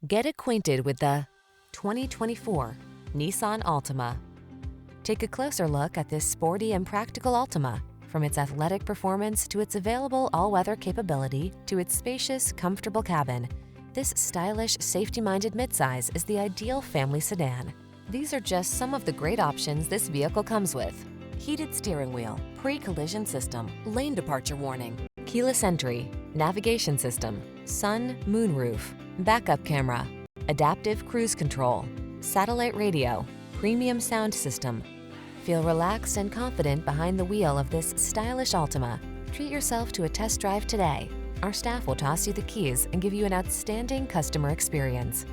Get acquainted with the 2024 Nissan Altima. Take a closer look at this sporty and practical Altima. From its athletic performance to its available all-weather capability to its spacious, comfortable cabin, this stylish, safety-minded midsize is the ideal family sedan. These are just some of the great options this vehicle comes with: heated steering wheel, pre-collision system, lane departure warning, keyless entry, navigation system, sun, moonroof, backup camera, adaptive cruise control, satellite radio, premium sound system. Feel relaxed and confident behind the wheel of this stylish Altima. Treat yourself to a test drive today. Our staff will toss you the keys and give you an outstanding customer experience.